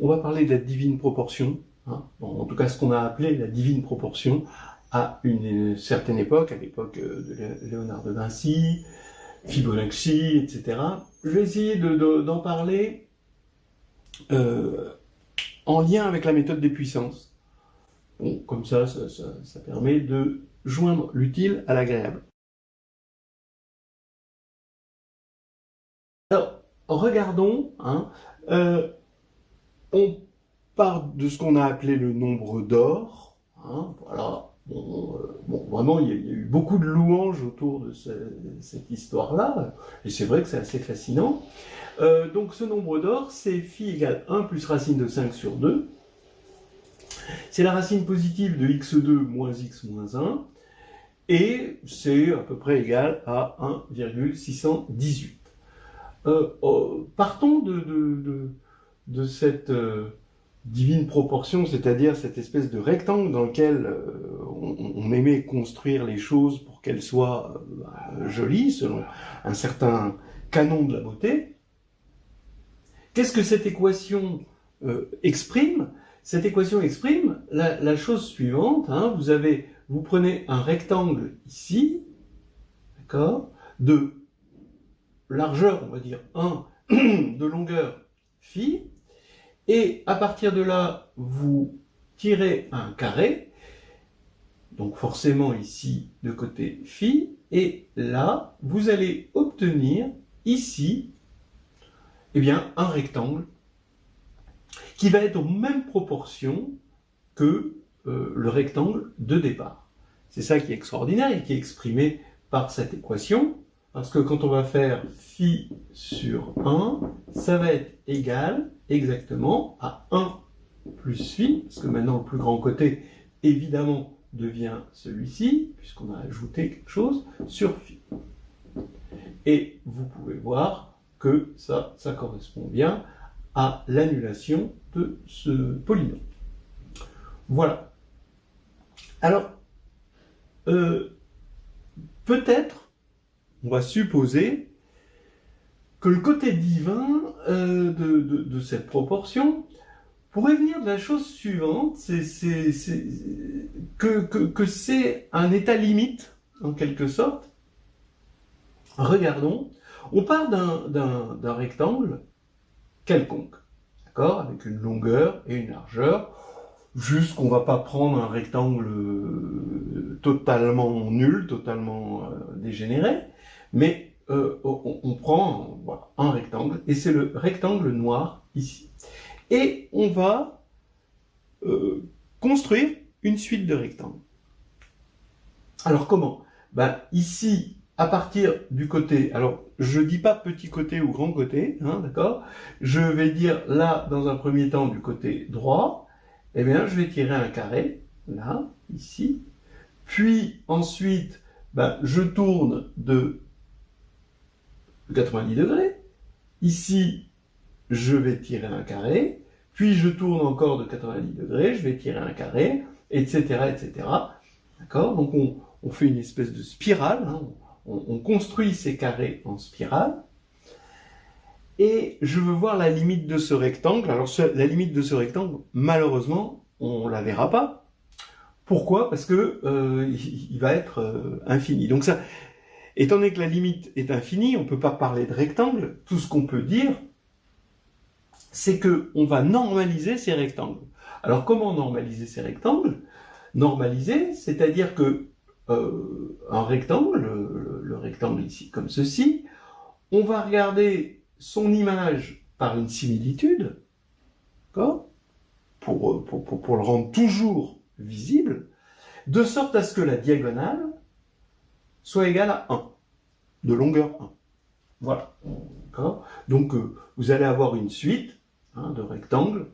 on va parler de la divine proportion, hein. Bon, en tout cas ce qu'on a appelé la divine proportion à une certaine époque, à l'époque de Léonard de Vinci, Fibonacci, etc. Je vais essayer d'en parler en lien avec la méthode des puissances. Bon, comme ça permet de joindre l'utile à l'agréable. Alors, regardons, hein, on part de ce qu'on a appelé le nombre d'or, hein, voilà. Bon, vraiment, il y a eu beaucoup de louanges autour de cette histoire-là, et c'est vrai que c'est assez fascinant. Donc ce nombre d'or, c'est phi égale 1 plus racine de 5 sur 2. C'est la racine positive de x2 moins x moins 1, et c'est à peu près égal à 1,618. Partons de cette divine proportion, c'est-à-dire cette espèce de rectangle dans lequel on aimait construire les choses pour qu'elles soient jolies, selon un certain canon de la beauté. Qu'est-ce que cette équation exprime? Cette équation exprime la chose suivante, hein, vous prenez un rectangle ici, d'accord, de largeur, on va dire 1, de longueur phi, et à partir de là, vous tirez un carré, donc forcément ici de côté phi, et là, vous allez obtenir ici, eh bien, un rectangle qui va être aux mêmes proportions que le rectangle de départ. C'est ça qui est extraordinaire et qui est exprimé par cette équation, parce que quand on va faire phi sur 1, ça va être égal exactement à 1 plus phi, parce que maintenant le plus grand côté, évidemment, devient celui-ci, puisqu'on a ajouté quelque chose, sur phi. Et vous pouvez voir que ça correspond bien à l'annulation de ce polynôme. Voilà. Alors, peut-être, on va supposer que le côté divin de cette proportion pourrait venir de la chose suivante, que c'est un état limite, en quelque sorte. Regardons, on part d'un rectangle quelconque, d'accord, avec une longueur et une largeur, juste qu'on ne va pas prendre un rectangle totalement nul, totalement dégénéré, mais on prend voilà, un rectangle, et c'est le rectangle noir ici. Et on va construire une suite de rectangles. Alors comment? Ben, ici, à partir du côté, alors je ne dis pas petit côté ou grand côté, hein, d'accord? Je vais dire là, dans un premier temps, du côté droit, eh bien, je vais tirer un carré, là, ici, puis ensuite, ben, je tourne de 90 degrés, ici, je vais tirer un carré, puis je tourne encore de 90 degrés, je vais tirer un carré, etc., etc. D'accord? Donc on fait une espèce de spirale, hein, on construit ces carrés en spirale, et je veux voir la limite de ce rectangle. Alors la limite de ce rectangle, malheureusement, on ne la verra pas. Pourquoi? Parce que il va être infini. Donc ça, étant donné que la limite est infinie, on ne peut pas parler de rectangle. Tout ce qu'on peut dire, c'est qu'on va normaliser ces rectangles. Alors comment normaliser ces rectangles? Normaliser, c'est-à-dire que un rectangle, le rectangle ici comme ceci, on va regarder son image par une similitude, d'accord, pour le rendre toujours visible, de sorte à ce que la diagonale soit égale à 1, de longueur 1. Voilà. Donc vous allez avoir une suite de rectangles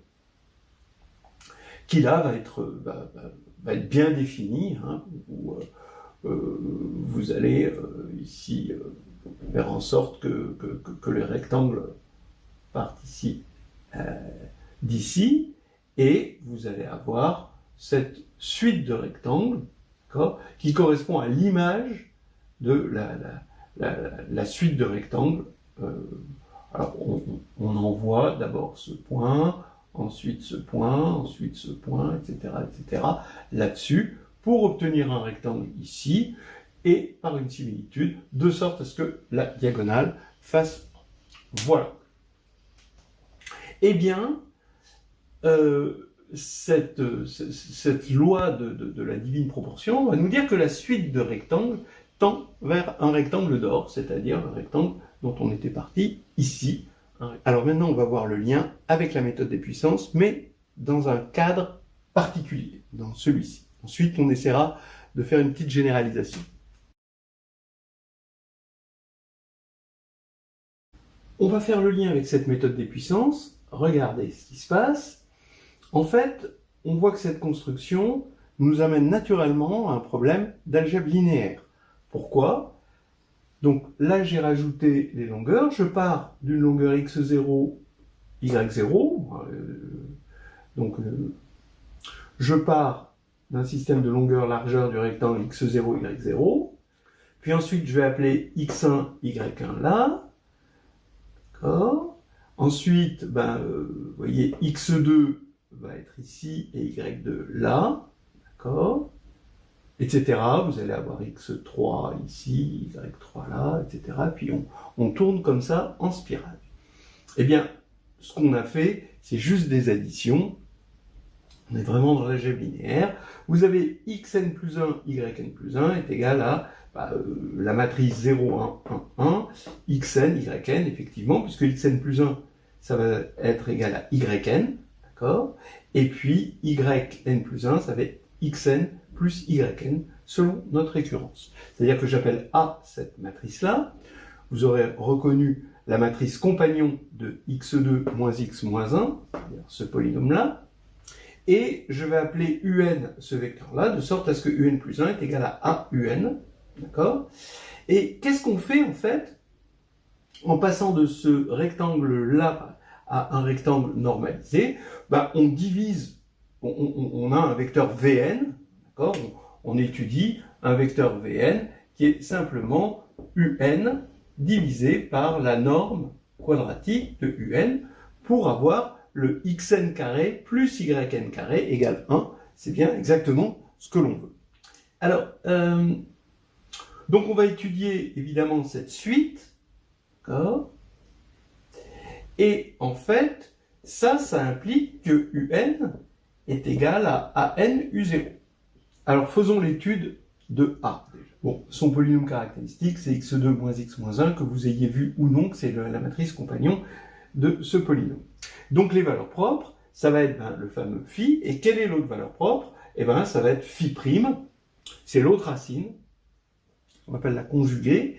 qui là va être bien définie, hein, où vous allez ici faire en sorte que les rectangles partent ici, d'ici, et vous allez avoir cette suite de rectangles qui correspond à l'image de la suite de rectangles. Alors on envoie d'abord ce point, ensuite ce point, etc., là-dessus, pour obtenir un rectangle ici, et par une similitude, de sorte à ce que la diagonale fasse voilà. Eh bien, cette loi de la divine proportion va nous dire que la suite de rectangles tend vers un rectangle d'or, c'est-à-dire le rectangle dont on était parti ici. Alors maintenant, on va voir le lien avec la méthode des puissances, mais dans un cadre particulier, dans celui-ci. Ensuite, on essaiera de faire une petite généralisation. On va faire le lien avec cette méthode des puissances. Regardez ce qui se passe. En fait, on voit que cette construction nous amène naturellement à un problème d'algèbre linéaire. Pourquoi? Donc là, j'ai rajouté les longueurs. Je pars d'une longueur x0, y0. Je pars d'un système de longueur-largeur du rectangle x0, y0. Puis ensuite, je vais appeler x1, y1 là. D'accord. Ensuite, vous voyez, x2 va être ici et y2 là. D'accord. Etc. Vous allez avoir x3 ici, y3 là, etc. Puis on tourne comme ça en spirale. Eh bien, ce qu'on a fait, c'est juste des additions. On est vraiment dans l'algèbre linéaire. Vous avez xn plus 1, yn plus 1 est égal à la matrice 0, 1, 1, 1, xn, yn, effectivement, puisque xn plus 1, ça va être égal à yn, d'accord? Et puis yn plus 1, ça va être xn plus yn, selon notre récurrence. C'est-à-dire que j'appelle A cette matrice-là. Vous aurez reconnu la matrice compagnon de x2 moins x moins 1, c'est-à-dire ce polynôme-là. Et je vais appeler un ce vecteur-là, de sorte à ce que un plus 1 est égal à un, d'accord? Et qu'est-ce qu'on fait, en fait, en passant de ce rectangle-là à un rectangle normalisé? On divise, on a un vecteur Vn, d'accord? On étudie un vecteur Vn qui est simplement un divisé par la norme quadratique de un pour avoir le xn carré plus yn carré égale 1. C'est bien exactement ce que l'on veut. Alors, donc on va étudier évidemment cette suite, d'accord? Et en fait, ça implique que un est égal à an u0. Alors faisons l'étude de A. Bon, son polynôme caractéristique, c'est x2 moins x moins 1, que vous ayez vu ou non que c'est la matrice compagnon de ce polynôme. Donc les valeurs propres, ça va être le fameux phi. Et quelle est l'autre valeur propre? Eh bien, ça va être phi prime. C'est l'autre racine, on appelle la conjuguée,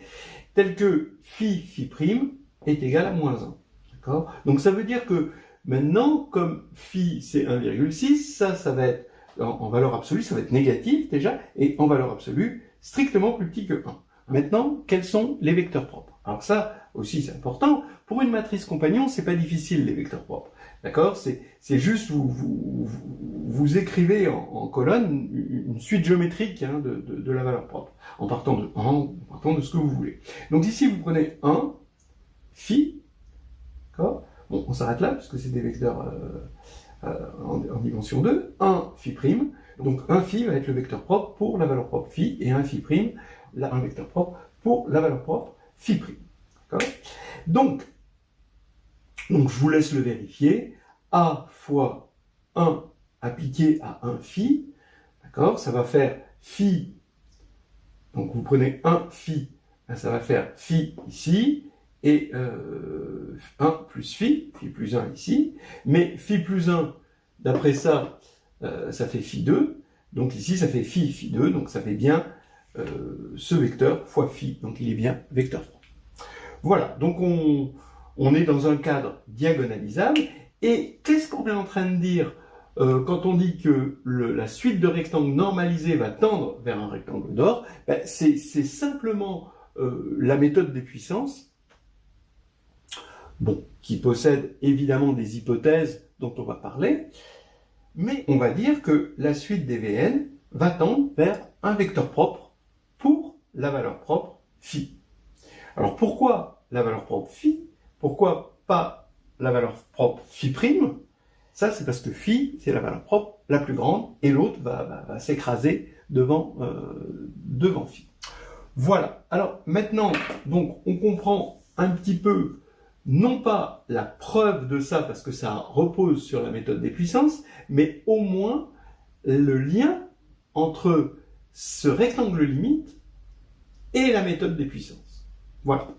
telle que phi prime est égal à moins 1. D'accord? Donc ça veut dire que maintenant, comme phi c'est 1,6, ça va être, en valeur absolue, ça va être négatif déjà, et en valeur absolue, strictement plus petit que 1. Maintenant, quels sont les vecteurs propres? Alors ça aussi c'est important. Pour une matrice compagnon, c'est pas difficile les vecteurs propres. D'accord? C'est juste vous écrivez en colonne une suite géométrique de la valeur propre, en partant de 1, en partant de ce que vous voulez. Donc ici vous prenez 1, phi, d'accord? Bon, on s'arrête là, puisque c'est des vecteurs en dimension 2, 1 phi prime, donc 1 phi va être le vecteur propre pour la valeur propre phi, et 1 phi prime, un vecteur propre pour la valeur propre phi prime. D'accord? Donc, je vous laisse le vérifier. A fois 1 appliqué à 1 phi, d'accord? Ça va faire phi, donc vous prenez 1 phi, ça va faire phi ici, et 1 plus phi plus 1 ici, mais phi plus 1, d'après ça, ça fait phi 2, donc ici ça fait phi 2, donc ça fait bien ce vecteur fois phi, donc il est bien vecteur 3. Voilà, donc on est dans un cadre diagonalisable, et qu'est-ce qu'on est en train de dire quand on dit que la suite de rectangles normalisés va tendre vers un rectangle d'or? C'est simplement la méthode des puissances, bon, qui possède évidemment des hypothèses dont on va parler, mais on va dire que la suite des Vn va tendre vers un vecteur propre pour la valeur propre phi. Alors pourquoi la valeur propre phi? Pourquoi pas la valeur propre phi prime? Ça, c'est parce que phi, c'est la valeur propre la plus grande, et l'autre va s'écraser devant phi. Voilà. Alors maintenant, donc, on comprend un petit peu, non pas la preuve de ça, parce que ça repose sur la méthode des puissances, mais au moins le lien entre ce rectangle limite et la méthode des puissances. Voilà.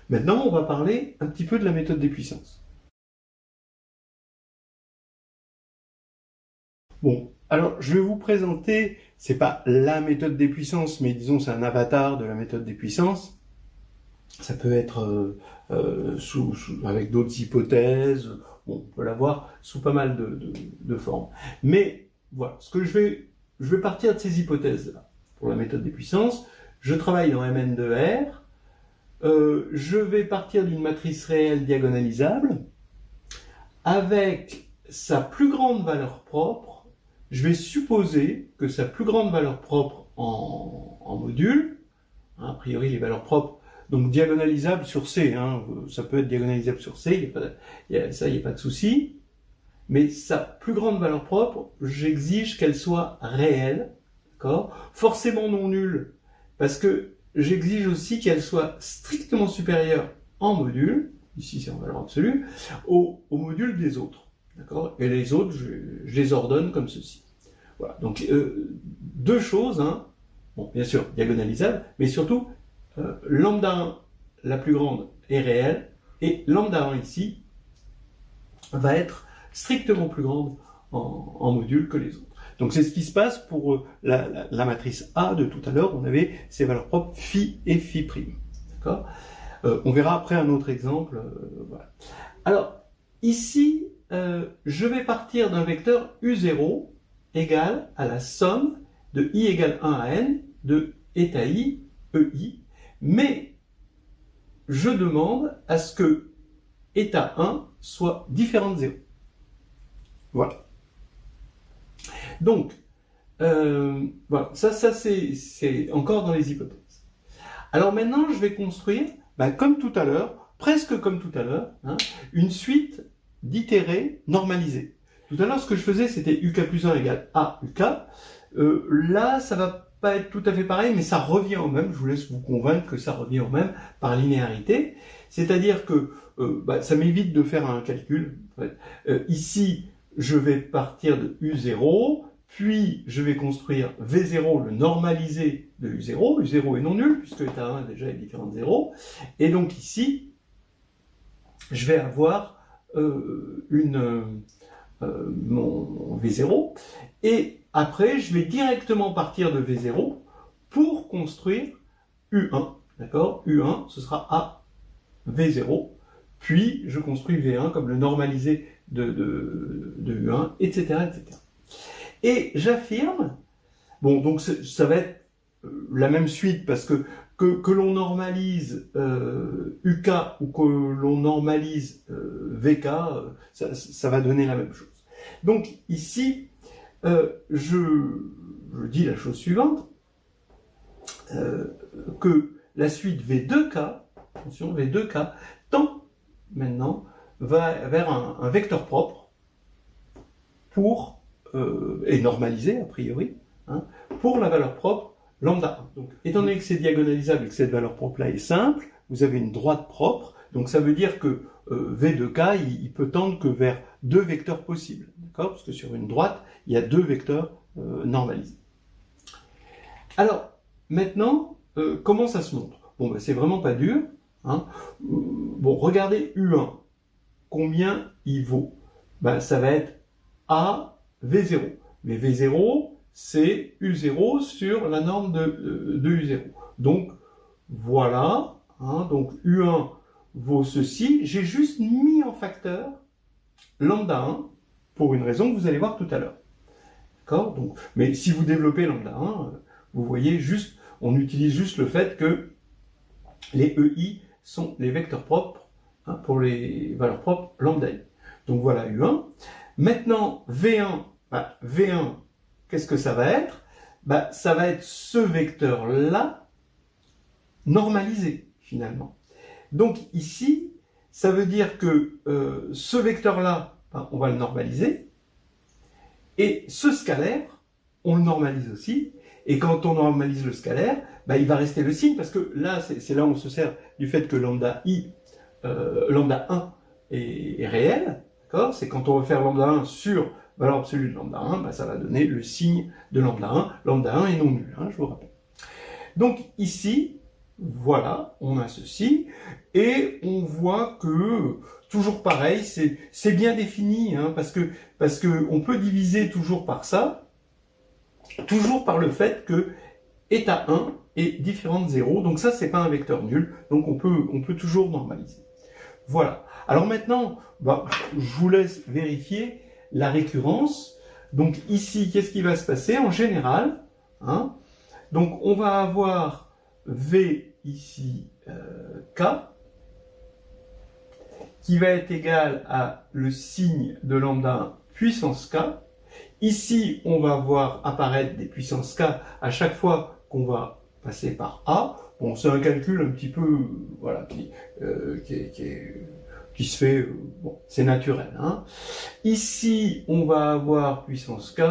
Maintenant, on va parler un petit peu de la méthode des puissances. Bon, alors je vais vous présenter, c'est pas la méthode des puissances, mais disons c'est un avatar de la méthode des puissances. Ça peut être avec d'autres hypothèses, bon, on peut l'avoir sous pas mal de formes. Mais voilà, je vais partir de ces hypothèses-là. Pour la méthode des puissances, je travaille dans Mn de R, je vais partir d'une matrice réelle diagonalisable, avec sa plus grande valeur propre, je vais supposer que sa plus grande valeur propre en module, hein, a priori les valeurs propres, donc diagonalisable sur C, hein, ça peut être diagonalisable sur C, il n'y a pas de souci, mais sa plus grande valeur propre, j'exige qu'elle soit réelle, d'accord, forcément non nulle, parce que j'exige aussi qu'elle soit strictement supérieure en module, ici c'est en valeur absolue, au module des autres, d'accord, et les autres, je les ordonne comme ceci. Voilà, donc deux choses, hein, bon, bien sûr, diagonalisable, mais surtout, lambda 1, la plus grande, est réelle, et lambda 1 ici va être strictement plus grande en module que les autres. Donc c'est ce qui se passe pour la matrice A de tout à l'heure, on avait ses valeurs propres phi et phi'. D'accord, on verra après un autre exemple. Voilà. Alors, ici, je vais partir d'un vecteur U0 égal à la somme de i égale 1 à n de eta i, ei, mais je demande à ce que eta 1 soit différent de 0. Voilà. Donc, voilà, ça c'est encore dans les hypothèses. Alors maintenant, je vais construire, comme tout à l'heure, presque comme tout à l'heure, hein, une suite d'itérés normalisés. Tout à l'heure, ce que je faisais, c'était uk plus 1 égale a uk. Là, ça va pas être tout à fait pareil, mais ça revient au même. Je vous laisse vous convaincre que ça revient au même par linéarité. C'est-à-dire que ça m'évite de faire un calcul. En fait. Ici, je vais partir de U0, puis je vais construire V0, le normalisé de U0. U0 est non nul, puisque eta 1 déjà est différent de 0. Et donc ici, je vais avoir mon V0. Et après, je vais directement partir de V0 pour construire U1. D'accord ? U1, ce sera A V0. Puis, je construis V1 comme le normalisé de U1, etc., etc. Et j'affirme, bon, donc ça va être la même suite parce que l'on normalise UK ou que l'on normalise VK, ça va donner la même chose. Donc ici, je dis la chose suivante, que la suite V2K, attention, V2K, tend maintenant vers un vecteur propre pour, et normalisé a priori, hein, pour la valeur propre lambda 1. Donc, étant donné que c'est diagonalisable et que cette valeur propre-là est simple, vous avez une droite propre, donc ça veut dire que V de K, il peut tendre que vers deux vecteurs possibles, d'accord ? Parce que sur une droite, il y a deux vecteurs normalisés. Alors, maintenant, comment ça se montre ? Bon, c'est vraiment pas dur. Hein. Bon, regardez U1. Combien il vaut ? Ça va être A V0. Mais V0, c'est U0 sur la norme de U0. Donc, voilà. Hein, donc, U1 vaut ceci. J'ai juste mis en facteur lambda 1 pour une raison que vous allez voir tout à l'heure. D'accord ? Donc, mais si vous développez lambda 1, vous voyez juste, on utilise juste le fait que les EI sont les vecteurs propres, hein, pour les valeurs propres lambda i. Donc voilà U1. Maintenant, V1, V1, qu'est-ce que ça va être ? Ça va être ce vecteur-là normalisé, finalement. Donc ici, ça veut dire que ce vecteur-là, ben, on va le normaliser. Et ce scalaire, on le normalise aussi. Et quand on normalise le scalaire, ben, il va rester le signe, parce que là, c'est là où on se sert du fait que lambda 1 est réel. C'est quand on veut faire lambda 1 sur valeur absolue de lambda 1, ben, ça va donner le signe de lambda 1. Lambda 1 est non nul, je vous rappelle. Donc ici, voilà, on a ceci, et on voit que, toujours pareil, c'est bien défini, parce que on peut diviser toujours par ça, toujours par le fait que état 1 est différent de 0, donc ça c'est pas un vecteur nul, donc on peut toujours normaliser. Voilà. Alors maintenant, bah, je vous laisse vérifier la récurrence. Donc ici, qu'est-ce qui va se passer en général, donc on va avoir V ici K qui va être égal à le signe de lambda 1 puissance K. Ici, on va voir apparaître des puissances K à chaque fois qu'on va passer par A. Bon, c'est un calcul un petit peu, voilà, qui se fait, bon, c'est naturel. Ici, on va avoir puissance K.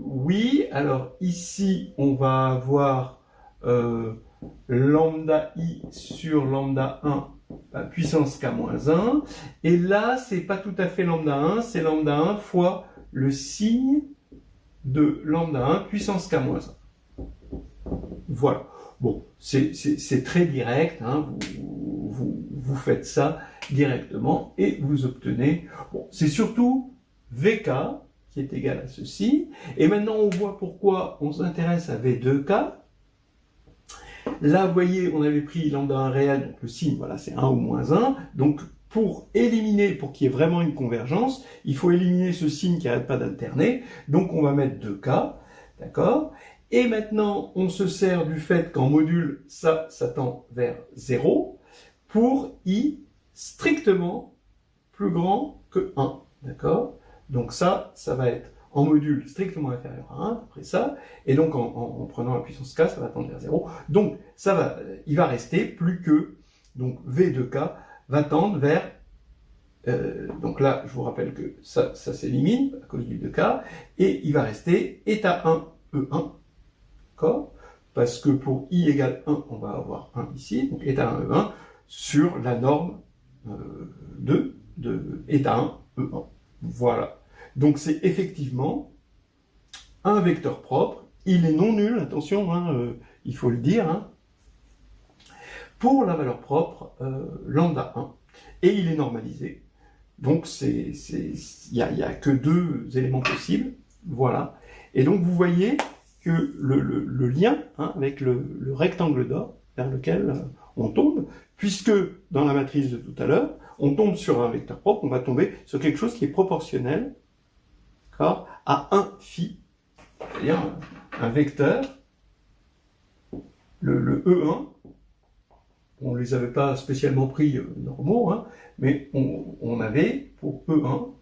Oui, alors ici, on va avoir lambda I sur lambda 1 puissance K-1. Et là, c'est pas tout à fait lambda 1, c'est lambda 1 fois le signe de lambda 1 puissance K-1. Voilà. Bon, c'est très direct, vous faites ça directement et vous obtenez, bon, c'est surtout VK qui est égal à ceci. Et maintenant, on voit pourquoi on s'intéresse à V2K. Là, vous voyez, on avait pris lambda 1 réel, donc le signe, voilà, c'est 1 ou moins 1. Donc, pour éliminer, pour qu'il y ait vraiment une convergence, il faut éliminer ce signe qui n'arrête pas d'alterner. Donc, on va mettre 2K, d'accord? Et maintenant, on se sert du fait qu'en module, ça tend vers 0, pour I strictement plus grand que 1, d'accord? Donc ça va être en module strictement inférieur à 1, après ça, et donc en prenant la puissance K, ça va tendre vers 0. Donc il va rester plus que, donc V de K va tendre vers, donc là, je vous rappelle que ça s'élimine à cause du 2K, et il va rester état 1, E1, d'accord? Parce que pour I égale 1, on va avoir 1 ici, donc état 1, E1, sur la norme de état 1, E1. Voilà. Donc c'est effectivement un vecteur propre. Il est non nul, attention, il faut le dire, pour la valeur propre lambda 1. Et il est normalisé. Donc il n'y a que deux éléments possibles. Voilà. Et donc vous voyez que le lien avec le rectangle d'or vers lequel on tombe, puisque dans la matrice de tout à l'heure, on tombe sur un vecteur propre, on va tomber sur quelque chose qui est proportionnel à 1 phi, c'est-à-dire un vecteur, le E1, on ne les avait pas spécialement pris normaux, mais on avait pour E1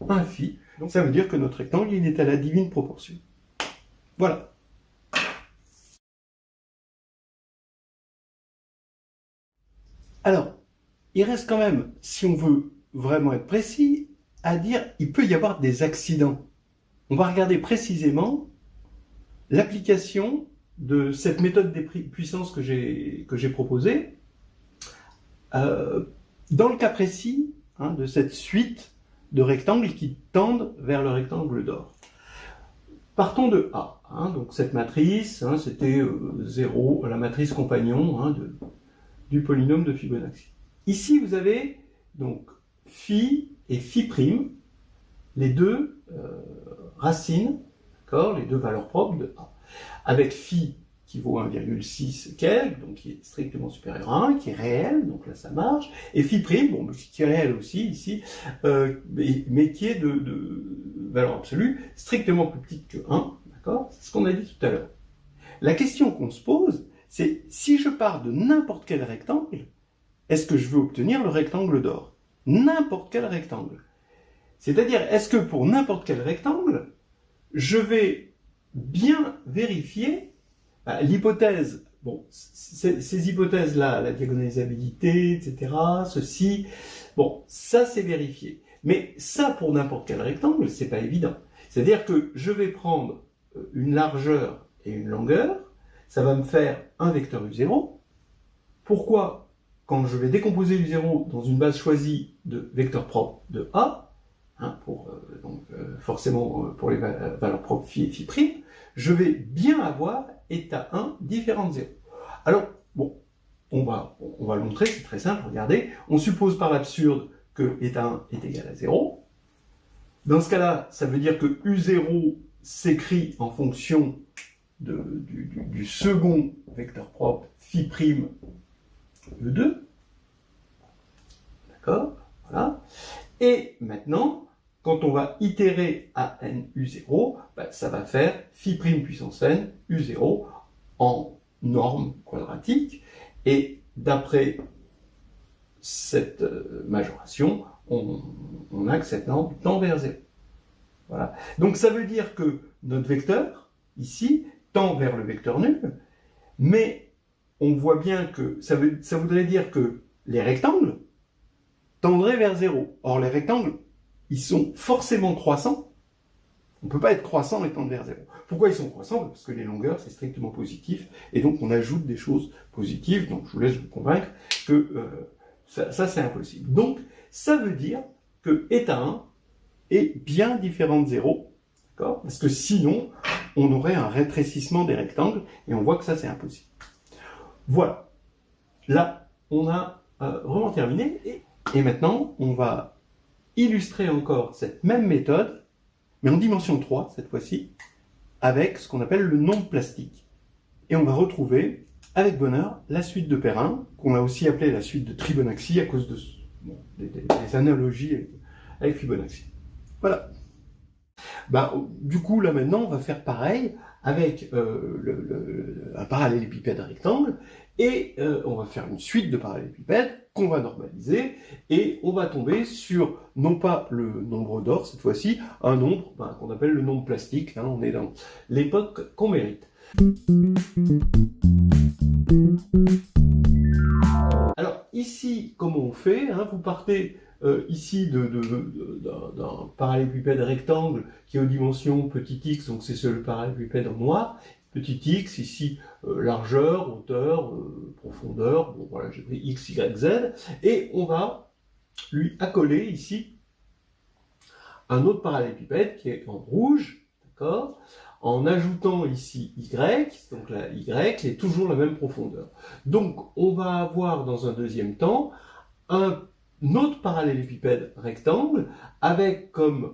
1 phi. Donc ça veut dire que notre rectangle il est à la divine proportion. Voilà. Alors, il reste quand même, si on veut vraiment être précis, à dire il peut y avoir des accidents. On va regarder précisément l'application de cette méthode des puissances que j'ai proposée dans le cas précis de cette suite de rectangles qui tendent vers le rectangle d'or. Partons de A. Donc cette matrice, c'était 0, la matrice compagnon du polynôme de Fibonacci. Ici, vous avez donc phi et phi prime, les deux racines, les deux valeurs propres de A. Avec phi qui vaut 1,6 quelques, donc qui est strictement supérieur à 1, qui est réel, donc là ça marche, et phi prime, bon, qui est réel aussi ici, mais qui est de valeur absolue strictement plus petite que 1, d'accord? C'est ce qu'on a dit tout à l'heure. La question qu'on se pose, c'est si je pars de n'importe quel rectangle, est-ce que je veux obtenir le rectangle d'or? N'importe quel rectangle. C'est-à-dire, est-ce que pour n'importe quel rectangle, je vais bien vérifier l'hypothèse, bon, ces hypothèses-là, la diagonalisabilité, etc., ceci, Bon, ça c'est vérifié. Mais ça, pour n'importe quel rectangle, c'est pas évident. C'est-à-dire que je vais prendre une largeur et une longueur, ça va me faire un vecteur U0. Pourquoi, quand je vais décomposer U0 dans une base choisie de vecteurs propres de A, forcément pour les valeurs propres phi et phi', je vais bien avoir état 1 différent de 0. Alors, bon, on va le montrer, c'est très simple, regardez. On suppose par l'absurde que état 1 est égal à 0. Dans ce cas-là, ça veut dire que U0 s'écrit en fonction du second vecteur propre phi' E2. D'accord? Voilà. Et maintenant, quand on va itérer à n U0, ça va faire phi' puissance n U0 en norme quadratique. Et d'après cette majoration, on a que cette norme tend vers 0. Voilà. Donc ça veut dire que notre vecteur, ici, tend vers le vecteur nul, mais on voit bien que ça voudrait dire que les rectangles tendraient vers 0. Or, les rectangles, ils sont forcément croissants. On ne peut pas être croissant et tendre vers 0. Pourquoi ils sont croissants? Parce que les longueurs, c'est strictement positif, et donc on ajoute des choses positives, donc je vous laisse vous convaincre que ça c'est impossible. Donc, ça veut dire que état 1 est bien différent de 0, d'accord? Parce que sinon, on aurait un rétrécissement des rectangles, et on voit que ça c'est impossible. Voilà. Là, on a vraiment terminé, et maintenant, on va illustrer encore cette même méthode, mais en dimension 3, cette fois-ci, avec ce qu'on appelle le nombre plastique. Et on va retrouver, avec bonheur, la suite de Perrin, qu'on a aussi appelée la suite de Fibonacci, à cause de des analogies avec Fibonacci. Voilà. Du coup, là maintenant, on va faire pareil avec un parallélépipède rectangle, et on va faire une suite de parallélépipèdes qu'on va normaliser, et on va tomber sur, non pas le nombre d'or cette fois-ci, un nombre qu'on appelle le nombre plastique. Là, on est dans l'époque qu'on mérite. Alors, ici, comment on fait, vous partez ici d'un parallélépipède rectangle qui est aux dimensions petit x, donc c'est le parallélépipède en noir. Petit x, ici, largeur, hauteur, profondeur, bon voilà, j'ai pris x, y, z, et on va lui accoler ici un autre parallélépipède qui est en rouge, d'accord, en ajoutant ici y, donc la y est toujours la même profondeur. Donc on va avoir dans un deuxième temps un autre parallélépipède rectangle avec comme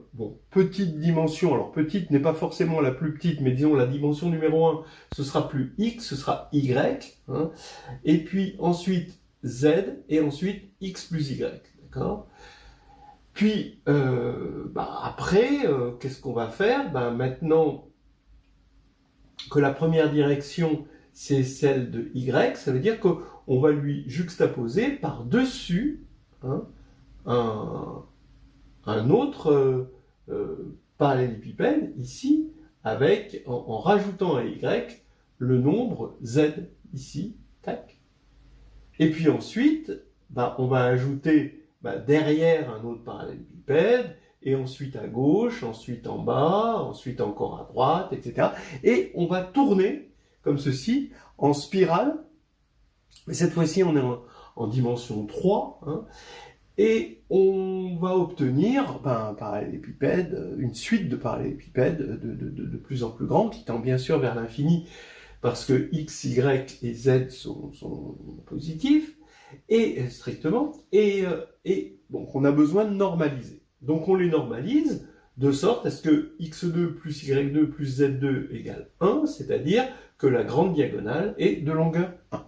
petite dimension, alors petite n'est pas forcément la plus petite, mais disons la dimension numéro 1, ce sera plus x, ce sera y, et puis ensuite z, et ensuite x plus y, d'accord? Puis après, qu'est-ce qu'on va faire? Maintenant que la première direction c'est celle de y, ça veut dire qu'on va lui juxtaposer par-dessus un autre parallélépipède ici, avec, en rajoutant à y, le nombre z ici, tac. Et puis ensuite, on va ajouter derrière un autre parallélépipède, et ensuite à gauche, ensuite en bas, ensuite encore à droite, etc. Et on va tourner, comme ceci, en spirale, mais cette fois-ci on est en dimension 3, et on va obtenir un parallélépipède, une suite de parallélépipèdes de plus en plus grands, qui tend bien sûr vers l'infini, parce que x, y et z sont positifs, et strictement, et donc on a besoin de normaliser. Donc on les normalise de sorte à ce que x2 plus y2 plus z2 égale 1, c'est-à-dire que la grande diagonale est de longueur 1.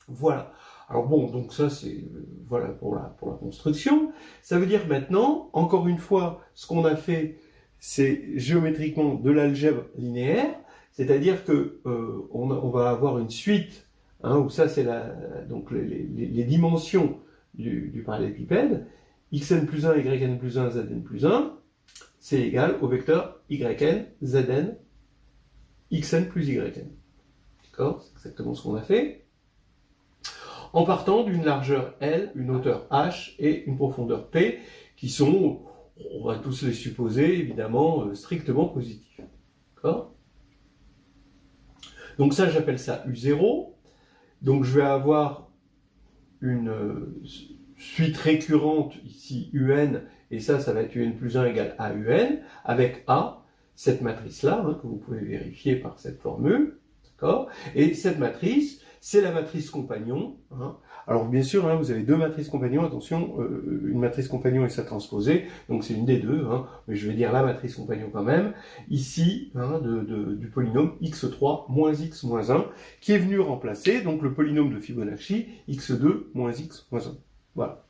Voilà. Alors bon, donc ça c'est voilà pour la construction. Ça veut dire maintenant, encore une fois, ce qu'on a fait, c'est géométriquement de l'algèbre linéaire, c'est-à-dire que on va avoir une suite, où ça c'est donc les dimensions du parallélépipède, xn plus 1, yn plus 1, zn plus 1, c'est égal au vecteur yn, zn, xn plus yn. D'accord? C'est exactement ce qu'on a fait. En partant d'une largeur L, une hauteur H et une profondeur P, qui sont, on va tous les supposer, évidemment, strictement positifs. D'accord? Donc ça, j'appelle ça U0. Donc je vais avoir une suite récurrente, ici UN, et ça va être UN plus 1 égale AUN, avec A, cette matrice-là, hein, que vous pouvez vérifier par cette formule. D'accord? Et cette matrice, c'est la matrice compagnon. Hein. Alors bien sûr, hein, vous avez deux matrices compagnons, attention, une matrice compagnon et sa transposée, donc c'est une des deux, hein, mais je vais dire la matrice compagnon quand même, ici, hein, du polynôme x3 moins x moins 1, qui est venu remplacer donc le polynôme de Fibonacci, x2 moins x moins 1. Voilà.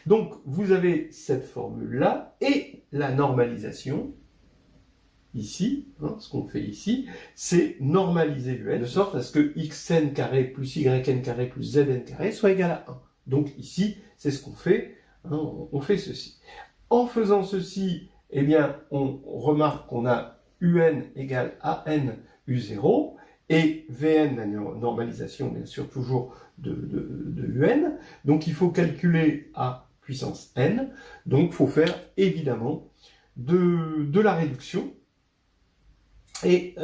Donc vous avez cette formule-là, et la normalisation, ici, hein, ce qu'on fait ici, c'est normaliser l'un, de sorte à ce que xn carré plus yn carré plus zn carré soit égal à 1. Donc ici, c'est ce qu'on fait, hein, on fait ceci. En faisant ceci, eh bien, on remarque qu'on a un égale an u0, et vn, la normalisation, bien sûr, toujours de un. Donc il faut calculer a puissance n, donc il faut faire, évidemment, de la réduction. Et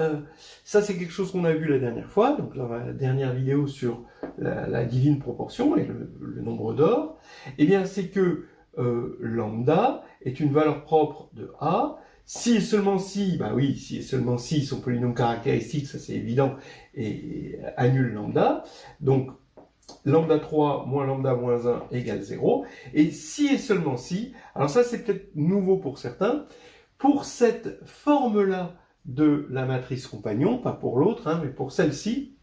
ça, c'est quelque chose qu'on a vu la dernière fois, donc dans la dernière vidéo sur la divine proportion et le nombre d'or. Eh bien, c'est que lambda est une valeur propre de A. Si et seulement si, bah oui, si et seulement si son polynôme caractéristique, ça c'est évident, et annule lambda. Donc, lambda 3 moins lambda moins 1 égale 0. Et si et seulement si, alors ça c'est peut-être nouveau pour certains, pour cette forme-là de la matrice compagnon, pas pour l'autre, hein, mais pour celle-ci,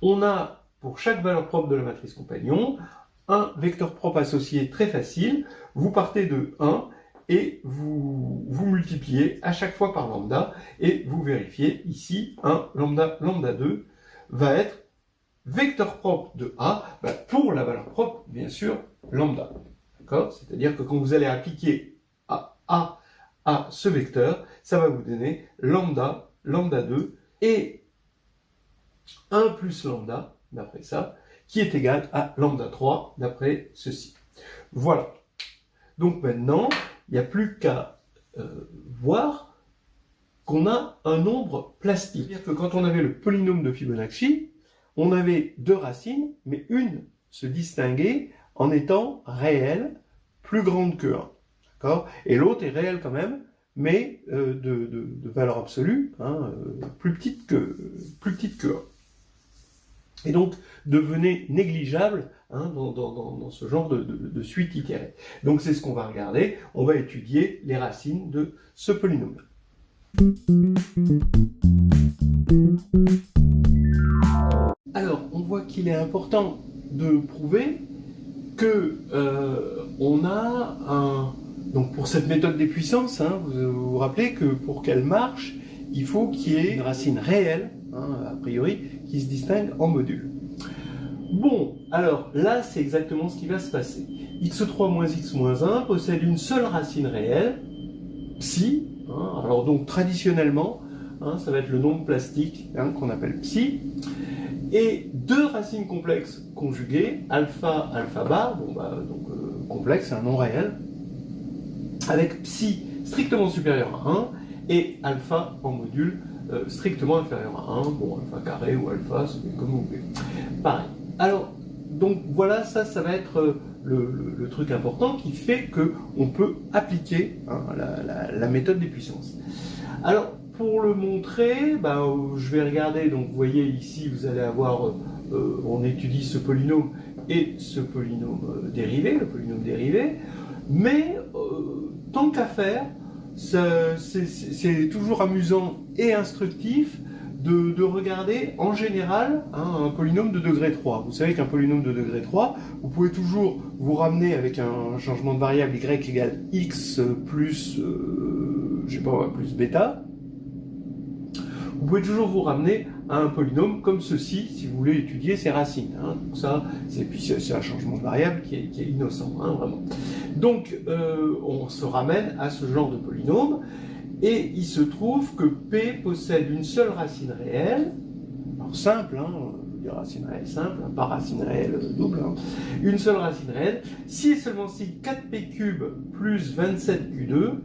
on a, pour chaque valeur propre de la matrice compagnon, un vecteur propre associé très facile. Vous partez de 1 et vous multipliez à chaque fois par lambda, et vous vérifiez ici, 1 lambda, lambda 2 va être vecteur propre de A, pour la valeur propre, bien sûr, lambda. D'accord? C'est-à-dire que quand vous allez appliquer A à ce vecteur, ça va vous donner lambda, lambda 2, et 1 plus lambda, d'après ça, qui est égal à lambda 3, d'après ceci. Voilà. Donc maintenant, il n'y a plus qu'à voir qu'on a un nombre plastique. C'est-à-dire que quand on avait le polynôme de Fibonacci, on avait deux racines, mais une se distinguait en étant réelle, plus grande que 1. D'accord ? Et l'autre est réelle quand même, mais de valeur absolue, hein, plus petite que 1. Et donc devenait négligeable, hein, dans ce genre de suite itérée. Donc c'est ce qu'on va regarder, on va étudier les racines de ce polynôme. Alors, on voit qu'il est important de prouver que on a un... Donc pour cette méthode des puissances, hein, vous vous rappelez que pour qu'elle marche, il faut qu'il y ait une racine réelle, hein, a priori, qui se distingue en modules. Bon, alors là, c'est exactement ce qui va se passer. x3 moins x moins 1 possède une seule racine réelle, psi. Hein, alors donc traditionnellement, hein, ça va être le nombre plastique, hein, qu'on appelle psi. Et deux racines complexes conjuguées, alpha, alpha bar, bon bah donc complexe, c'est un nom réel, avec psi strictement supérieur à 1 et alpha en module strictement inférieur à 1, bon alpha carré ou alpha, c'est comme vous voulez. Pareil. Alors, donc voilà, ça va être le truc important qui fait qu'on peut appliquer, hein, la méthode des puissances. Alors, pour le montrer, je vais regarder, donc vous voyez ici, vous allez avoir, on étudie ce polynôme et ce polynôme dérivé, le polynôme dérivé, mais tant qu'à faire, c'est toujours amusant et instructif de regarder en général, hein, un polynôme de degré 3. Vous savez qu'un polynôme de degré 3, vous pouvez toujours vous ramener avec un changement de variable y égale x plus, je sais pas, plus bêta. Vous pouvez toujours vous ramener à un polynôme comme ceci, si vous voulez étudier ses racines. Hein. Donc ça, c'est un changement de variable qui est innocent, hein, vraiment. Donc, on se ramène à ce genre de polynôme. Et il se trouve que P possède une seule racine réelle, alors simple, hein, racine réelle simple, pas racine réelle double, hein, une seule racine réelle, si et seulement si 4p cube plus 27q2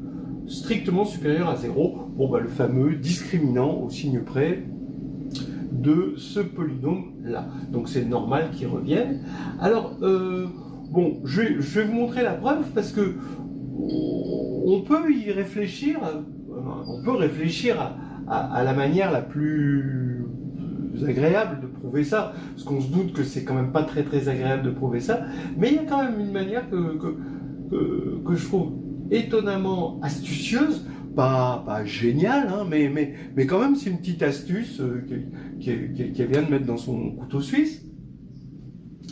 strictement supérieur à 0, bon, bah, le fameux discriminant au signe près de ce polynôme-là. Donc c'est normal qu'il revienne. Alors, bon, je vais vous montrer la preuve parce que on peut y réfléchir, on peut réfléchir à la manière la plus agréable de prouver ça, parce qu'on se doute que c'est quand même pas très très agréable de prouver ça, mais il y a quand même une manière que je trouve étonnamment astucieuse, pas géniale, hein, mais quand même c'est une petite astuce qu'elle vient de mettre dans son couteau suisse.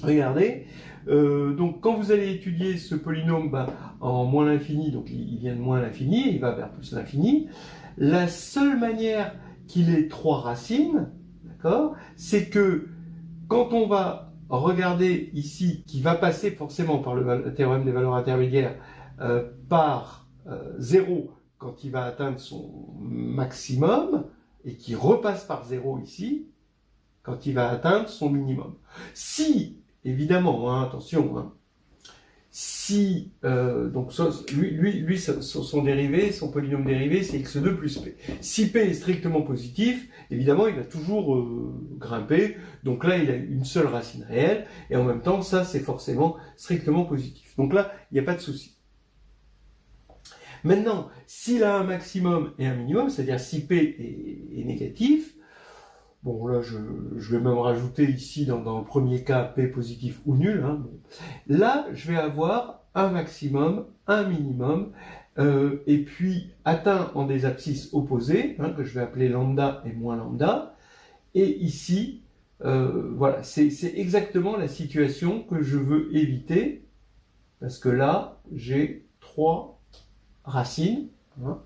Regardez, donc quand vous allez étudier ce polynôme en moins l'infini, donc il vient de moins l'infini, il va vers plus l'infini, la seule manière qu'il ait 3 racines, d'accord, c'est que quand on va regarder ici, qui va passer forcément par le théorème des valeurs intermédiaires, par 0 quand il va atteindre son maximum, et qui repasse par 0 ici, quand il va atteindre son minimum. Si, évidemment, hein, attention, hein, si, donc lui son dérivé, son polynôme dérivé, c'est x2 plus p. Si p est strictement positif, évidemment, il va toujours grimper. Donc là, il a une seule racine réelle, et en même temps, ça, c'est forcément strictement positif. Donc là, il n'y a pas de souci. Maintenant, s'il a un maximum et un minimum, c'est-à-dire si p est négatif, bon là je vais même rajouter ici dans le premier cas p positif ou nul, hein, bon. Là je vais avoir un maximum, un minimum, et puis atteint en des abscisses opposées, hein, que je vais appeler lambda et moins lambda, et ici, voilà, c'est exactement la situation que je veux éviter, parce que là j'ai 3 racines, hein.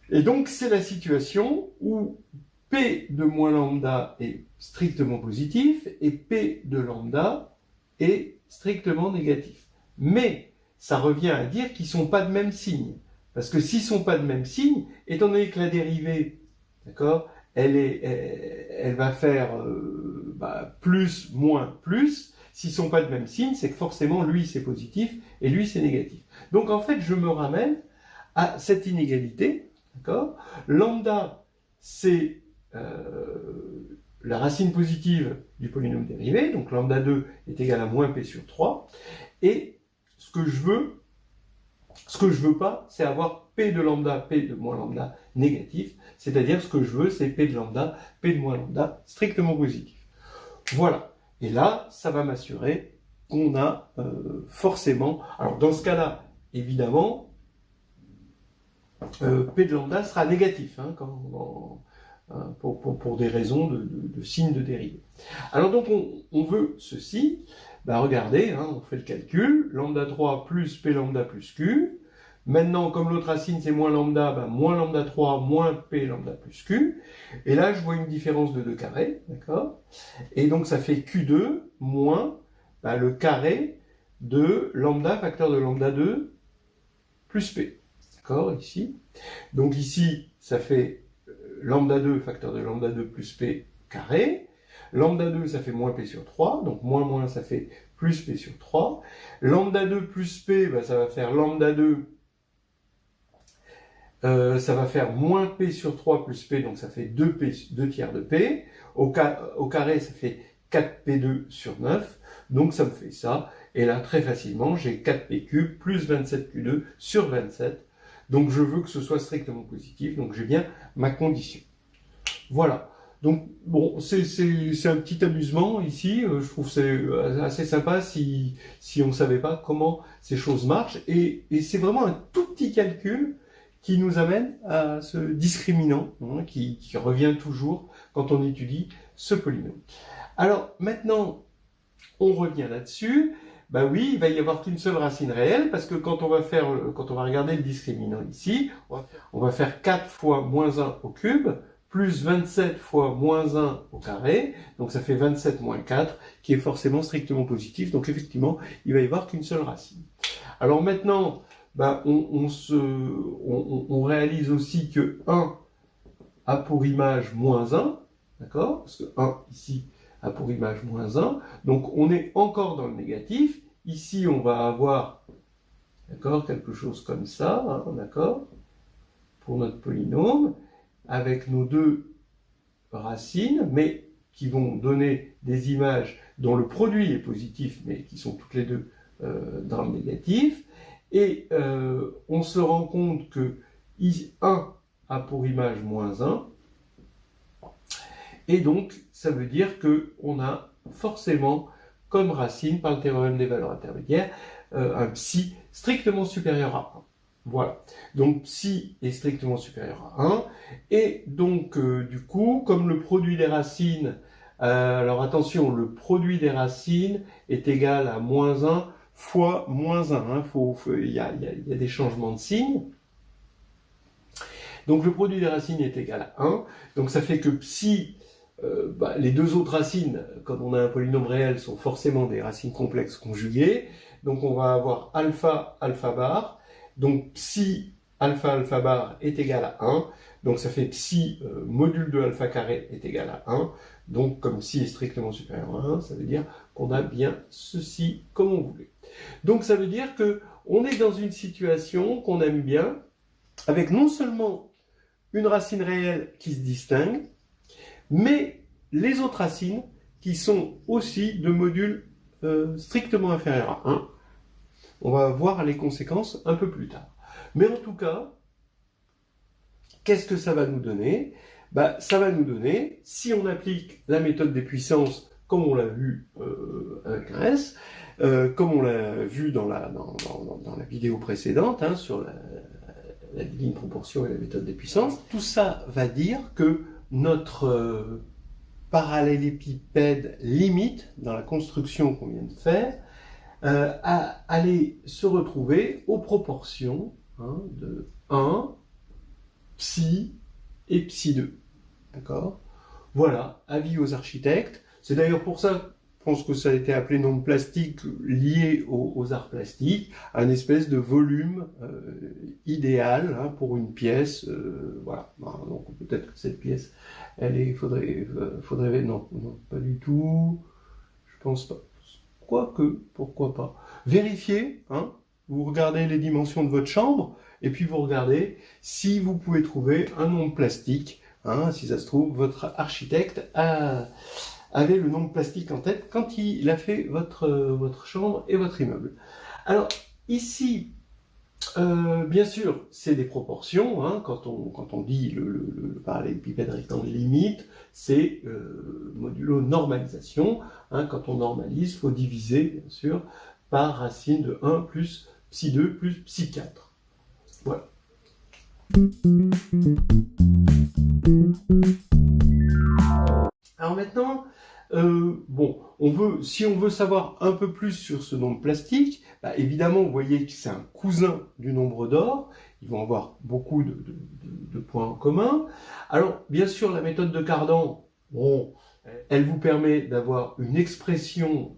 Et donc c'est la situation où P de moins lambda est strictement positif et P de lambda est strictement négatif. Mais ça revient à dire qu'ils ne sont pas de même signe. Parce que s'ils ne sont pas de même signe, étant donné que la dérivée, d'accord, elle va faire plus, moins, plus, s'ils ne sont pas de même signe, c'est que forcément lui c'est positif et lui c'est négatif. Donc en fait je me ramène à cette inégalité, d'accord. Lambda c'est la racine positive du polynôme dérivé, donc lambda 2 est égal à moins p sur 3, et ce que je veux pas, c'est avoir p de lambda, p de moins lambda négatif, c'est-à-dire ce que je veux, c'est p de lambda, p de moins lambda strictement positif. Voilà, et là, ça va m'assurer qu'on a forcément, alors dans ce cas-là, évidemment, p de lambda sera négatif, hein, pour des raisons de signes de dérivée. Alors donc on veut ceci, regardez, hein, on fait le calcul, lambda 3 plus p lambda plus q, maintenant comme l'autre racine c'est moins lambda, moins lambda 3 moins p lambda plus q, et là je vois une différence de 2 carrés, d'accord, et donc ça fait q2 moins le carré de lambda facteur de lambda 2 plus p, d'accord, ici, donc ici ça fait lambda 2 facteur de lambda 2 plus p carré. Lambda 2, ça fait moins p sur 3. Donc moins, ça fait plus p sur 3. Lambda 2 plus p, ça va faire lambda 2. Ça va faire moins p sur 3 plus p. Donc ça fait 2p, 2 tiers de p. Au carré, ça fait 4p2 sur 9. Donc ça me fait ça. Et là, très facilement, j'ai 4p cube plus 27q2 sur 27. Donc je veux que ce soit strictement positif, donc j'ai bien ma condition. Voilà. Donc bon, c'est un petit amusement ici, je trouve c'est assez sympa si on ne savait pas comment ces choses marchent, et c'est vraiment un tout petit calcul qui nous amène à ce discriminant, hein, qui revient toujours quand on étudie ce polynôme. Alors maintenant, on revient là-dessus. Oui, il va y avoir qu'une seule racine réelle, parce que quand on va regarder le discriminant ici, on va faire 4 fois moins 1 au cube, plus 27 fois moins 1 au carré, donc ça fait 27 moins 4, qui est forcément strictement positif, donc effectivement, il va y avoir qu'une seule racine. Alors maintenant, ben, on réalise aussi que 1 a pour image moins 1, d'accord? Parce que 1 ici a pour image moins 1, donc on est encore dans le négatif. Ici, on va avoir, d'accord, quelque chose comme ça, hein, d'accord, pour notre polynôme, avec nos deux racines, mais qui vont donner des images dont le produit est positif, mais qui sont toutes les deux dans le négatif. Et on se rend compte que 1 a pour image moins 1, et donc ça veut dire qu'on a forcément comme racine, par le théorème des valeurs intermédiaires, un psi strictement supérieur à 1. Voilà, donc psi est strictement supérieur à 1, et donc du coup, comme le produit des racines, alors attention, le produit des racines est égal à moins 1 fois moins 1, hein, il y a des changements de signes. Donc le produit des racines est égal à 1, donc ça fait que psi, les deux autres racines, quand on a un polynôme réel, sont forcément des racines complexes conjuguées, donc on va avoir alpha, alpha bar, donc psi alpha alpha bar est égal à 1, donc ça fait psi module de alpha carré est égal à 1, donc comme psi est strictement supérieur à 1, ça veut dire qu'on a bien ceci comme on voulait. Donc ça veut dire qu'on est dans une situation qu'on aime bien, avec non seulement une racine réelle qui se distingue, mais les autres racines qui sont aussi de modules strictement inférieurs à 1. On va voir les conséquences un peu plus tard. Mais en tout cas, qu'est-ce que ça va nous donner? Ça va nous donner, si on applique la méthode des puissances, comme on l'a vu avec un S, comme on l'a vu dans la vidéo précédente, hein, sur la divine proportion et la méthode des puissances, tout ça va dire que notre parallélépipède limite, dans la construction qu'on vient de faire, aller se retrouver aux proportions de 1, psi et psi 2. D'accord? Voilà, avis aux architectes. C'est d'ailleurs pour ça, je pense que ça a été appelé nombre plastique lié aux arts plastiques, un espèce de volume idéal pour une pièce. Voilà. Donc peut-être que cette pièce, faudrait, non, pas du tout. Je pense pas. Quoique, pourquoi pas. Vérifiez, vous regardez les dimensions de votre chambre, et puis vous regardez si vous pouvez trouver un nombre plastique. Si ça se trouve, votre architecte avait le nombre plastique en tête quand il a fait votre chambre et votre immeuble. Alors, ici, bien sûr, c'est des proportions. Quand on dit le parallélépipède rectangle limite, c'est modulo normalisation. Quand on normalise, il faut diviser, bien sûr, par racine de 1 plus psi 2 plus psi 4. Voilà. Alors maintenant, si on veut savoir un peu plus sur ce nombre plastique, évidemment, vous voyez que c'est un cousin du nombre d'or. Ils vont avoir beaucoup de points en commun. Alors, bien sûr, la méthode de Cardan, elle vous permet d'avoir une expression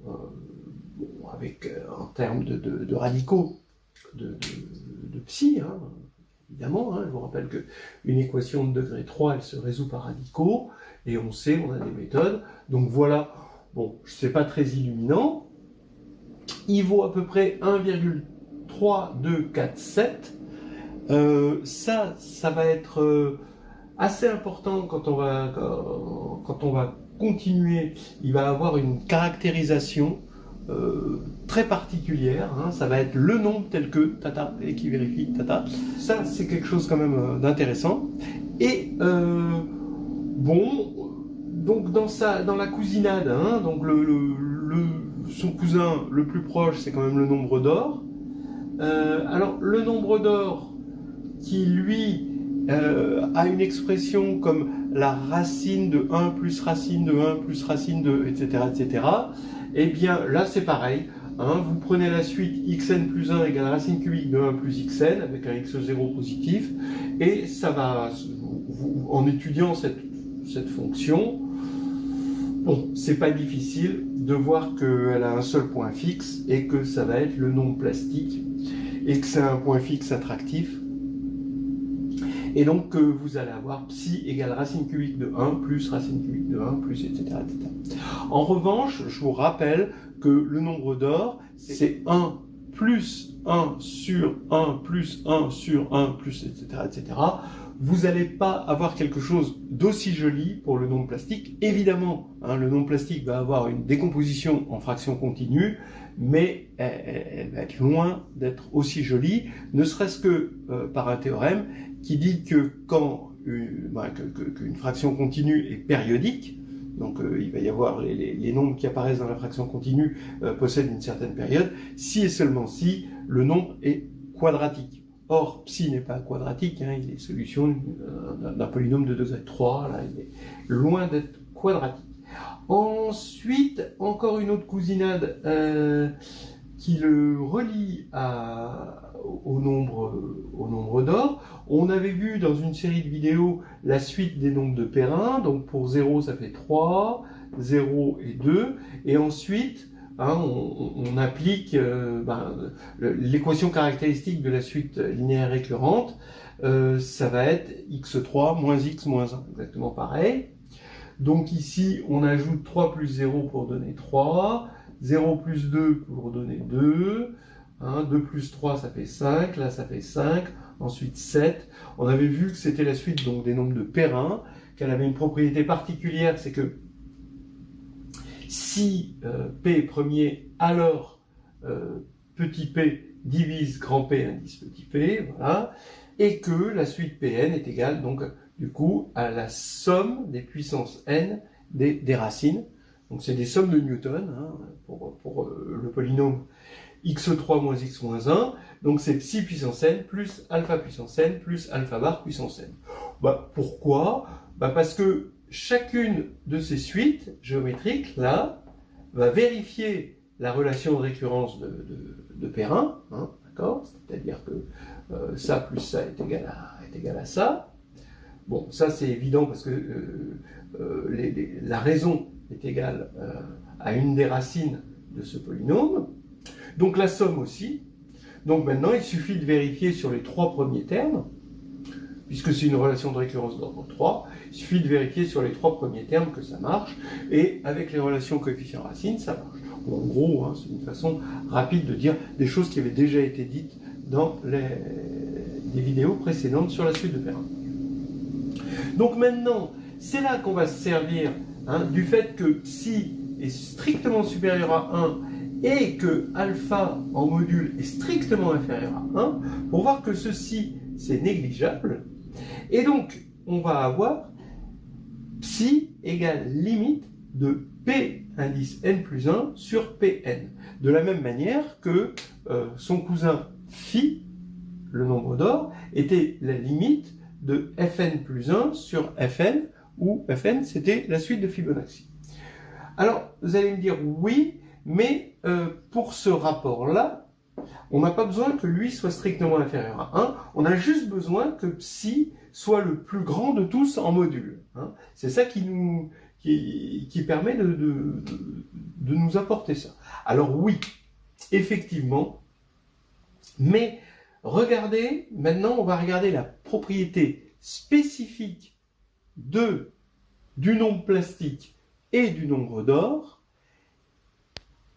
avec en termes de radicaux de psi. Évidemment, je vous rappelle qu'une équation de degré 3, elle se résout par radicaux, et on sait, on a des méthodes. Donc voilà, c'est pas très illuminant. Il vaut à peu près 1,3247. Ça va être assez important quand on va continuer. Il va avoir une caractérisation très particulière, ça va être le nombre tel que tata, et qui vérifie tata. Ça, c'est quelque chose quand même d'intéressant. Et donc dans la cousinade, donc son cousin le plus proche, c'est quand même le nombre d'or. Alors le nombre d'or qui lui a une expression comme la racine de 1 plus racine de 1 plus racine de, etc., etc. Eh bien, là, c'est pareil. Vous prenez la suite xn plus 1 égale racine cubique de 1 plus xn, avec un x0 positif, et ça va, en étudiant cette fonction, c'est pas difficile de voir qu'elle a un seul point fixe, et que ça va être le nombre plastique. et que c'est un point fixe attractif. Et donc, vous allez avoir psi égale racine cubique de 1 plus racine cubique de 1 plus, etc., etc. En revanche, je vous rappelle que le nombre d'or, c'est 1 plus 1 sur 1 plus 1 sur 1 plus, etc., etc. Vous n'allez pas avoir quelque chose d'aussi joli pour le nombre plastique. Évidemment, le nombre plastique va avoir une décomposition en fraction continue, mais elle va être loin d'être aussi jolie, ne serait-ce que par un théorème qui dit que quand qu'une fraction continue est périodique, donc il va y avoir les nombres qui apparaissent dans la fraction continue possèdent une certaine période, si et seulement si le nombre est quadratique. Or, psi n'est pas quadratique, il est solution d'un polynôme de degré 3, là, il est loin d'être quadratique. Ensuite, encore une autre cousinade qui le relie au nombre d'or. On avait vu dans une série de vidéos la suite des nombres de Perrin, donc pour 0 ça fait 3, 0 et 2, et ensuite on applique l'équation caractéristique de la suite linéaire récurrente, ça va être x3 moins x moins 1, exactement pareil. Donc ici, on ajoute 3 plus 0 pour donner 3, 0 plus 2 pour donner 2, 2 plus 3 ça fait 5, là ça fait 5, ensuite 7. On avait vu que c'était la suite donc, des nombres de Perrin, qu'elle avait une propriété particulière, c'est que si P est premier, alors petit p divise grand P indice petit p, voilà, et que la suite Pn est égale donc du coup à la somme des puissances n des racines. Donc c'est des sommes de Newton pour le polynôme x3 moins x moins 1. Donc c'est psi puissance n plus alpha puissance n plus alpha bar puissance n. Pourquoi ? Parce que chacune de ces suites géométriques là va vérifier la relation de récurrence de Perrin, d'accord ? C'est-à-dire que ça plus ça est égal à ça. Bon, ça c'est évident parce que la raison est égale à une des racines de ce polynôme. Donc la somme aussi. Donc maintenant, il suffit de vérifier sur les trois premiers termes, puisque c'est une relation de récurrence d'ordre 3, il suffit de vérifier sur les trois premiers termes que ça marche, et avec les relations coefficient-racine, ça marche. Bon, en gros, c'est une façon rapide de dire des choses qui avaient déjà été dites dans des vidéos précédentes sur la suite de Perrin. Donc maintenant, c'est là qu'on va se servir du fait que psi est strictement supérieur à 1 et que alpha en module est strictement inférieur à 1, pour voir que ceci, c'est négligeable. Et donc, on va avoir psi égale limite de P indice n plus 1 sur Pn. De la même manière que son cousin phi, le nombre d'or, était la limite de Fn plus 1 sur Fn, où Fn, c'était la suite de Fibonacci. Alors, vous allez me dire, oui, mais pour ce rapport-là, on n'a pas besoin que lui soit strictement inférieur à 1, on a juste besoin que psi soit le plus grand de tous en module. C'est ça qui permet de nous apporter ça. Alors oui, effectivement, mais regardez, maintenant on va regarder la propriété spécifique du nombre plastique et du nombre d'or,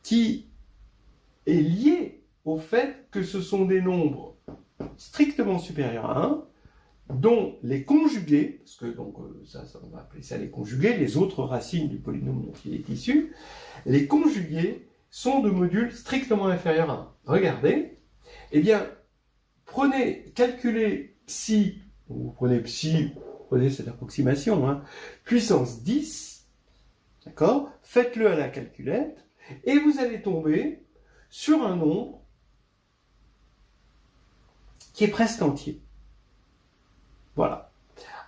qui est liée au fait que ce sont des nombres strictement supérieurs à 1, dont les conjugués, parce que donc ça on va appeler ça les conjugués, les autres racines du polynôme dont il est issu, les conjugués sont de modules strictement inférieurs à 1. Regardez, eh bien, calculez psi, vous prenez cette approximation, puissance 10, d'accord, faites-le à la calculette, et vous allez tomber sur un nombre qui est presque entier. Voilà.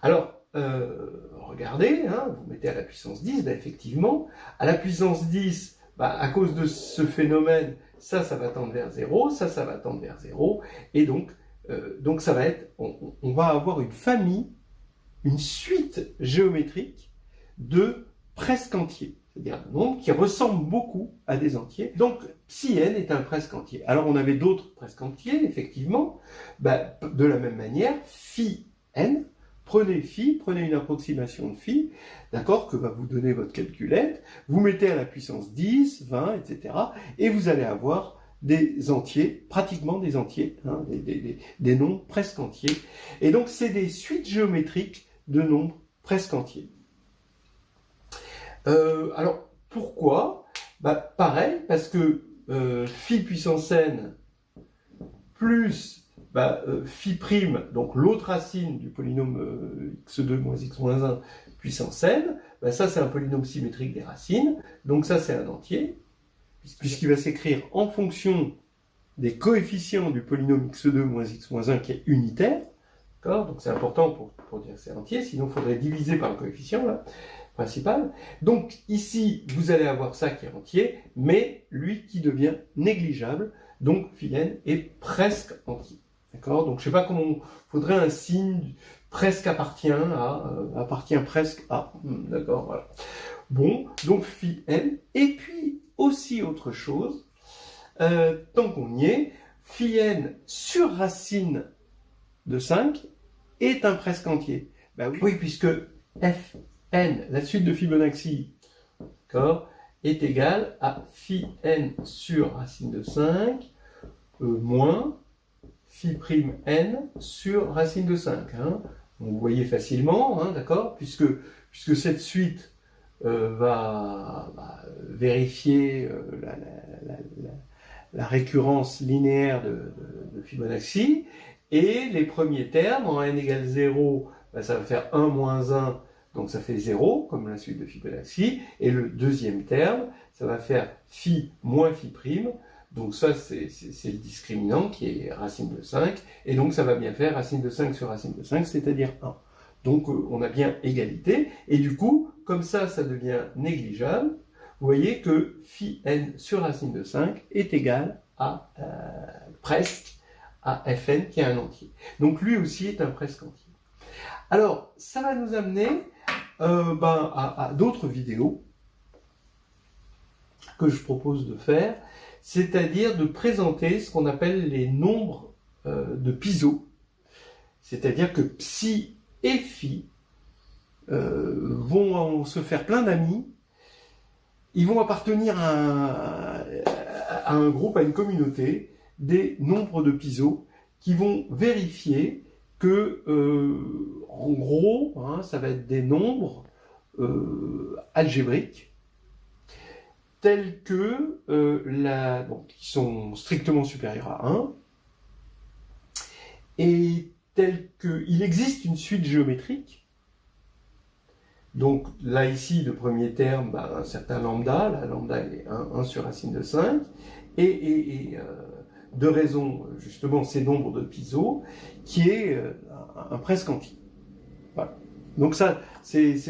Alors, regardez, vous mettez à la puissance 10, effectivement, à la puissance 10, à cause de ce phénomène, ça va tendre vers 0, ça va tendre vers 0, et donc ça va être, on va avoir une famille, une suite géométrique de presque entiers. c'est-à-dire un nombre qui ressemble beaucoup à des entiers. Donc, psi n est un presque entier. Alors, on avait d'autres presque entiers, effectivement. De la même manière, phi n, prenez une approximation de phi, d'accord, que va vous donner votre calculette, vous mettez à la puissance 10, 20, etc., et vous allez avoir des entiers, pratiquement des entiers, hein, des nombres presque entiers. Et donc, c'est des suites géométriques de nombres presque entiers. Alors, pourquoi? Pareil, parce que phi puissance n plus phi prime, donc l'autre racine du polynôme x2 moins x moins 1 puissance n, ça c'est un polynôme symétrique des racines, donc ça c'est un entier, puisqu'il va s'écrire en fonction des coefficients du polynôme x2 moins x moins 1 qui est unitaire, d'accord? Donc c'est important pour dire que c'est entier, sinon il faudrait diviser par le coefficient là, principal. Donc ici, vous allez avoir ça qui est entier, mais lui qui devient négligeable, donc phi n est presque entier. D'accord? Donc je sais pas comment, il faudrait un signe presque appartient presque à, d'accord, voilà. Bon, donc phi n, et puis aussi autre chose, tant qu'on y est, phi n sur racine de 5 est un presque entier. Oui, puisque f n, la suite de Fibonacci, d'accord, est égale à phi n sur racine de 5 moins phi prime n sur racine de 5. Hein. Donc, vous voyez facilement, hein, d'accord, puisque cette suite va vérifier la récurrence linéaire de Fibonacci, et les premiers termes, en n égale 0, ça va faire 1 moins 1, donc ça fait 0, comme la suite de Fibonacci, et le deuxième terme, ça va faire phi moins phi prime, donc ça c'est le discriminant qui est racine de 5, et donc ça va bien faire racine de 5 sur racine de 5, c'est-à-dire 1. Donc on a bien égalité, et du coup, comme ça devient négligeable, vous voyez que phi n sur racine de 5 est égal à presque à fn qui est un entier. Donc lui aussi est un presque entier. Alors, ça va nous amener à d'autres vidéos que je propose de faire, c'est-à-dire de présenter ce qu'on appelle les nombres de Piso. C'est-à-dire que psi et phi vont se faire plein d'amis, ils vont appartenir à un groupe, à une communauté, des nombres de Piso qui vont vérifier que, en gros, hein, ça va être des nombres algébriques tels que qui sont strictement supérieurs à 1 et tels qu'il existe une suite géométrique. Donc là ici, le premier terme, un certain lambda, la lambda elle est 1 sur racine de 5, et de raison, justement, ces nombres de Piso, qui est un presque entier. Voilà. Donc ça, c'est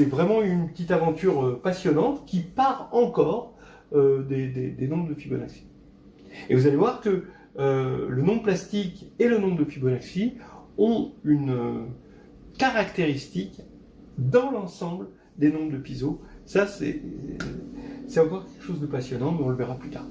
vraiment une petite aventure passionnante qui part encore des nombres de Fibonacci. Et vous allez voir que le nombre plastique et le nombre de Fibonacci ont une caractéristique dans l'ensemble des nombres de Piso. Ça, c'est encore quelque chose de passionnant, mais on le verra plus tard.